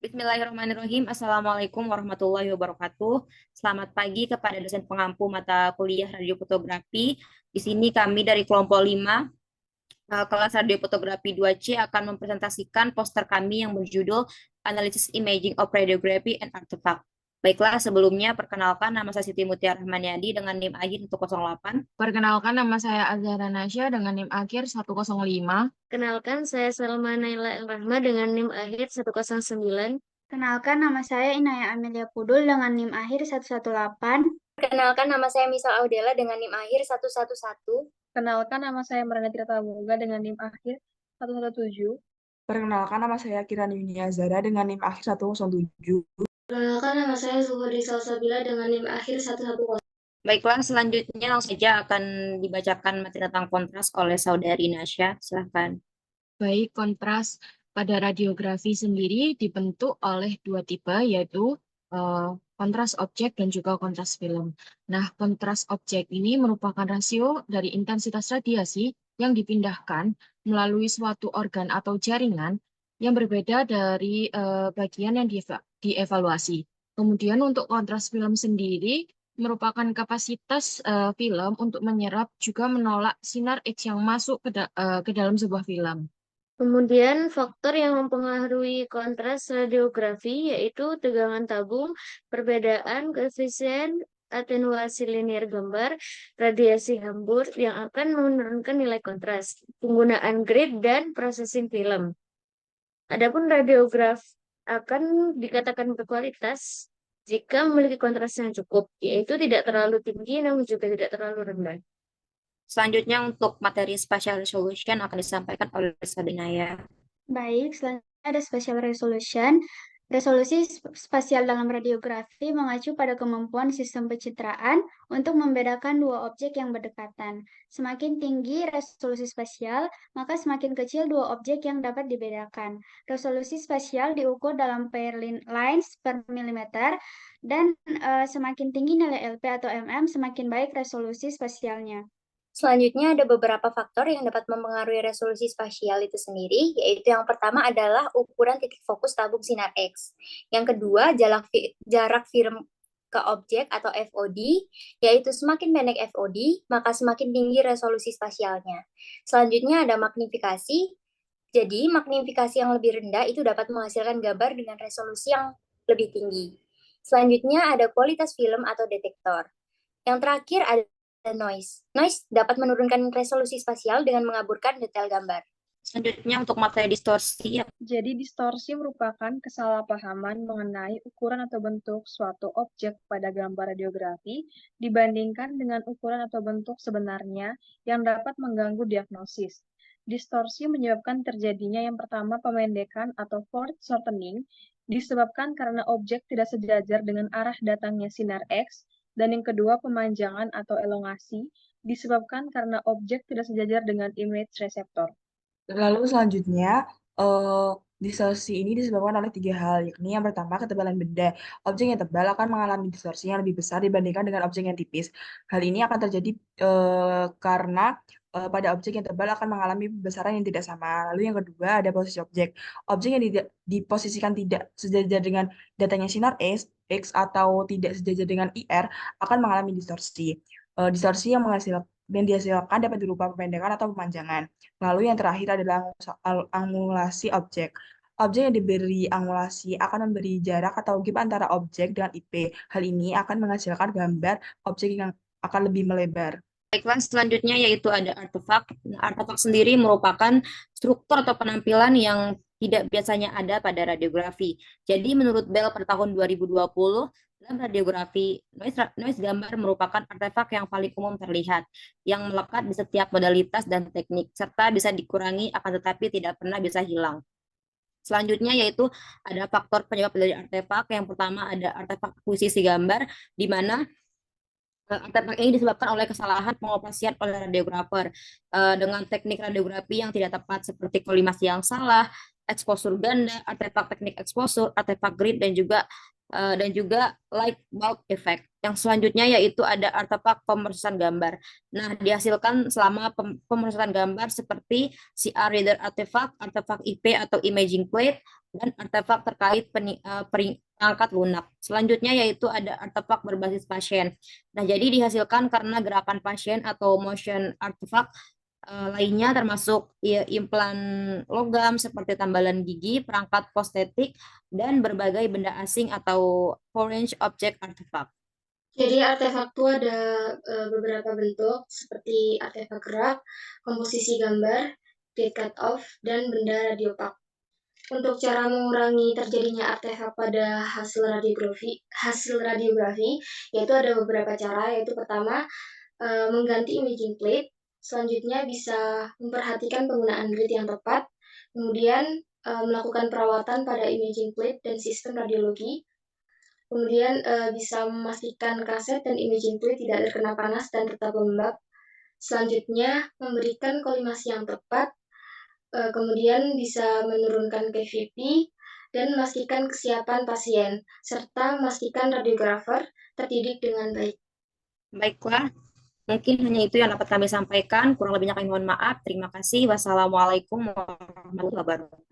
Bismillahirrahmanirrahim. Assalamualaikum warahmatullahi wabarakatuh. Selamat pagi kepada dosen pengampu mata kuliah radiofotografi. Di sini kami dari kelompok 5, kelas radiofotografi 2C akan mempresentasikan poster kami yang berjudul Analysis Imaging of Radiography and Artifact. Baiklah, sebelumnya perkenalkan nama saya Siti Mutiara Rahmaniadi dengan NIM akhir 108. Perkenalkan, nama saya Azhara Nasya dengan NIM akhir 105. Kenalkan, saya Salma Naila Rahma dengan NIM akhir 109. Kenalkan, nama saya Inaya Amelia Pudul dengan NIM akhir 118. Kenalkan, nama saya Misal Audela dengan NIM akhir 111. Kenalkan, nama saya Marana Tirta Boga dengan NIM akhir 117. Perkenalkan, nama saya Kirani Yunia Zara dengan NIM akhir 107. Kenalkan, nama saya Zuhuri Salsabila dengan NIM akhir 110. Baiklah, selanjutnya langsung saja akan dibacakan materi tentang kontras oleh Saudari Nasya. Silahkan. Baik, kontras pada radiografi sendiri dibentuk oleh dua tipe, yaitu kontras objek dan juga kontras film. Nah, kontras objek ini merupakan rasio dari intensitas radiasi yang dipindahkan melalui suatu organ atau jaringan yang berbeda dari bagian yang dievaluasi. Kemudian untuk kontras film sendiri merupakan kapasitas film untuk menyerap juga menolak sinar X yang masuk ke dalam sebuah film. Kemudian faktor yang mempengaruhi kontras radiografi yaitu tegangan tabung, perbedaan koefisien atenuasi linier gambar, radiasi hambur yang akan menurunkan nilai kontras, penggunaan grid dan processing film. Adapun radiograf akan dikatakan berkualitas jika memiliki kontras yang cukup, yaitu tidak terlalu tinggi namun juga tidak terlalu rendah. Selanjutnya untuk materi spatial resolution akan disampaikan oleh Sadinaya. Baik, selanjutnya ada spatial resolution. Resolusi spasial dalam radiografi mengacu pada kemampuan sistem pencitraan untuk membedakan dua objek yang berdekatan. Semakin tinggi resolusi spasial, maka semakin kecil dua objek yang dapat dibedakan. Resolusi spasial diukur dalam pair lines per milimeter, dan semakin tinggi nilai LP atau mm, semakin baik resolusi spasialnya. Selanjutnya ada beberapa faktor yang dapat mempengaruhi resolusi spasial itu sendiri, yaitu yang pertama adalah ukuran titik fokus tabung sinar X. Yang kedua, jarak film ke objek atau FOD, yaitu semakin pendek FOD, maka semakin tinggi resolusi spasialnya. Selanjutnya ada magnifikasi. Jadi, magnifikasi yang lebih rendah itu dapat menghasilkan gambar dengan resolusi yang lebih tinggi. Selanjutnya ada kualitas film atau detektor. Yang terakhir ada noise. Noise dapat menurunkan resolusi spasial dengan mengaburkan detail gambar. Selanjutnya untuk materi distorsi. Jadi distorsi merupakan kesalahpahaman mengenai ukuran atau bentuk suatu objek pada gambar radiografi dibandingkan dengan ukuran atau bentuk sebenarnya yang dapat mengganggu diagnosis. Distorsi menyebabkan terjadinya yang pertama pemendekan atau Ford shortening disebabkan karena objek tidak sejajar dengan arah datangnya sinar X, dan yang kedua pemanjangan atau elongasi disebabkan karena objek tidak sejajar dengan image reseptor. Lalu selanjutnya, distorsi ini disebabkan oleh tiga hal, yakni yang pertama ketebalan benda. Objek yang tebal akan mengalami distorsi yang lebih besar dibandingkan dengan objek yang tipis. Hal ini akan terjadi karena pada objek yang tebal akan mengalami besaran yang tidak sama. Lalu yang kedua ada posisi objek. Objek yang diposisikan tidak sejajar dengan datangnya sinar X atau tidak sejajar dengan IR akan mengalami distorsi. Distorsi yang dihasilkan dapat berupa pemendekan atau pemanjangan. Lalu yang terakhir adalah angulasi objek. Objek yang diberi angulasi akan memberi jarak atau gap antara objek dengan IP. Hal ini akan menghasilkan gambar objek yang akan lebih melebar. Baiklah, selanjutnya yaitu ada artefak. Artefak sendiri merupakan struktur atau penampilan yang tidak biasanya ada pada radiografi. Jadi menurut Bell pada tahun 2020, dalam radiografi, noise gambar merupakan artefak yang paling umum terlihat, yang melekat di setiap modalitas dan teknik, serta bisa dikurangi akan tetapi tidak pernah bisa hilang. Selanjutnya yaitu ada faktor penyebab dari artefak. Yang pertama ada artefak akuisisi gambar, di mana artefak ini disebabkan oleh kesalahan pengoperasian oleh radiografer dengan teknik radiografi yang tidak tepat seperti kolimasi yang salah, eksposur ganda, artefak teknik eksposur, artefak grid dan juga light bulb effect. Yang selanjutnya yaitu ada artefak pemrosesan gambar. Nah, dihasilkan selama pemrosesan gambar seperti CR reader artefak, artefak IP atau imaging plate, dan artefak terkait perangkat lunak. Selanjutnya yaitu ada artefak berbasis pasien. Nah, jadi dihasilkan karena gerakan pasien atau motion artefak lainnya termasuk implan logam seperti tambalan gigi, perangkat prostetik, dan berbagai benda asing atau foreign object artifact. Jadi artefak itu ada beberapa bentuk seperti artefak gerak, komposisi gambar, gate cut-off, dan benda radiopak. Untuk cara mengurangi terjadinya artefak pada hasil radiografi, yaitu ada beberapa cara, yaitu pertama mengganti imaging plate, selanjutnya bisa memperhatikan penggunaan grid yang tepat, kemudian melakukan perawatan pada imaging plate dan sistem radiologi, kemudian bisa memastikan kaset dan imaging plate tidak terkena panas dan tetap lembab. Selanjutnya, memberikan kolimasi yang tepat, kemudian bisa menurunkan PVP, dan memastikan kesiapan pasien, serta memastikan radiografer terdidik dengan baik. Baiklah, mungkin hanya itu yang dapat kami sampaikan. Kurang lebihnya kami mohon maaf. Terima kasih. Wassalamualaikum warahmatullahi wabarakatuh.